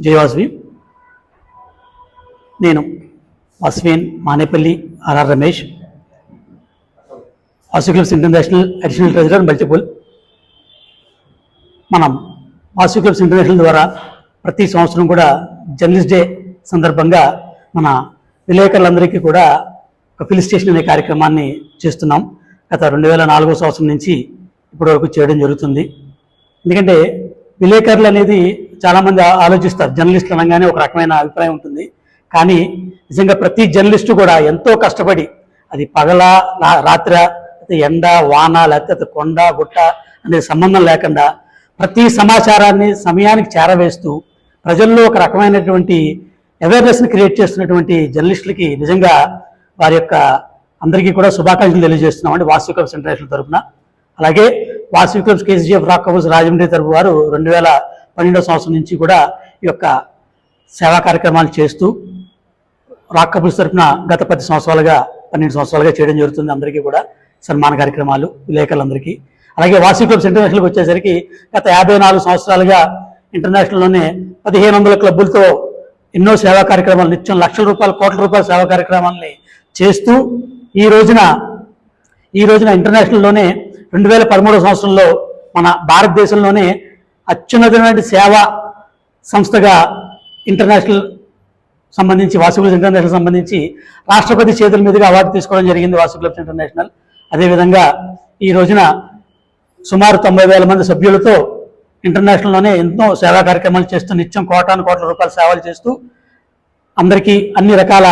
జయవాసవి. నేను వాసవేన్ Manepalli RR Ramesh, Vasavi clubs international additional treasurer multiple. మనం వాసవి క్లబ్స్ ఇంటర్నేషనల్ ద్వారా ప్రతి సంవత్సరం కూడా జర్నలిస్ట్ డే సందర్భంగా మన విలేకరులందరికీ కూడా ఒక ఫెలిసిటేషన్ అనే కార్యక్రమాన్ని చేస్తున్నాం. గత 2004 సంవత్సరం నుంచి ఇప్పటి వరకు చేయడం జరుగుతుంది. ఎందుకంటే విలేకరులు అనేది చాలామంది ఆలోచిస్తారు, జర్నలిస్టులు అనగానే ఒక రకమైన అభిప్రాయం ఉంటుంది. కానీ నిజంగా ప్రతి జర్నలిస్టు కూడా ఎంతో కష్టపడి, అది పగల రాత్ర, ఎండ వాన, లేకపోతే కొండ గుట్ట అనే సంబంధం లేకుండా ప్రతి సమాచారాన్ని సమయానికి చేరవేస్తూ ప్రజల్లో ఒక రకమైనటువంటి అవేర్నెస్ని క్రియేట్ చేస్తున్నటువంటి జర్నలిస్టులకి నిజంగా వారి యొక్క అందరికీ కూడా శుభాకాంక్షలు తెలియజేస్తున్నాం అండి వాసవి క్లబ్స్ ఇంటర్నేషనల్ తరఫున. అలాగే Vasavi clubs KCF rock couples Rajahmundry తరఫు వారు 2012 సంవత్సరం నుంచి కూడా ఈ యొక్క సేవా కార్యక్రమాలు చేస్తూ రాక్ కపుల్స్ తరఫున గత 12 సంవత్సరాలుగా చేయడం జరుగుతుంది. అందరికీ కూడా సన్మాన కార్యక్రమాలు విలేకరులందరికీ. అలాగే వాసవి క్లబ్స్ ఇంటర్నేషనల్కి వచ్చేసరికి గత 54 సంవత్సరాలుగా ఇంటర్నేషనల్లోనే 1500 క్లబ్బులతో ఎన్నో సేవా కార్యక్రమాలు, నిత్యం లక్షల రూపాయలు, కోట్ల రూపాయల సేవా కార్యక్రమాలని చేస్తూ ఈ రోజున ఇంటర్నేషనల్లోనే 2013 సంవత్సరంలో మన భారతదేశంలోనే అత్యున్నతమైన సేవా సంస్థగా ఇంటర్నేషనల్ సంబంధించి వాసవి క్లబ్స్ ఇంటర్నేషనల్ సంబంధించి రాష్ట్రపతి చేతుల మీదుగా అవార్డు తీసుకోవడం జరిగింది వాసవి క్లబ్స్ ఇంటర్నేషనల్. అదేవిధంగా ఈ రోజున సుమారు 90,000 మంది సభ్యులతో ఇంటర్నేషనల్లోనే ఎన్నో సేవా కార్యక్రమాలు చేస్తూ నిత్యం కోట్ల రూపాయల సేవలు చేస్తూ అందరికీ అన్ని రకాల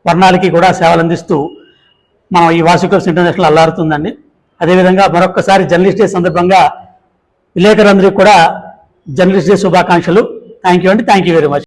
వర్ణాలకి కూడా సేవలు అందిస్తూ మనం ఈ వాసవి క్లబ్స్ ఇంటర్నేషనల్ అల్లారుతుందండి. అదేవిధంగా మరొక్కసారి జర్నలిస్ట్ డే సందర్భంగా విలేకరులందరికీ కూడా జర్నలిస్ట్ డే శుభాకాంక్షలు. థ్యాంక్ యూ అండి. Thank you very much.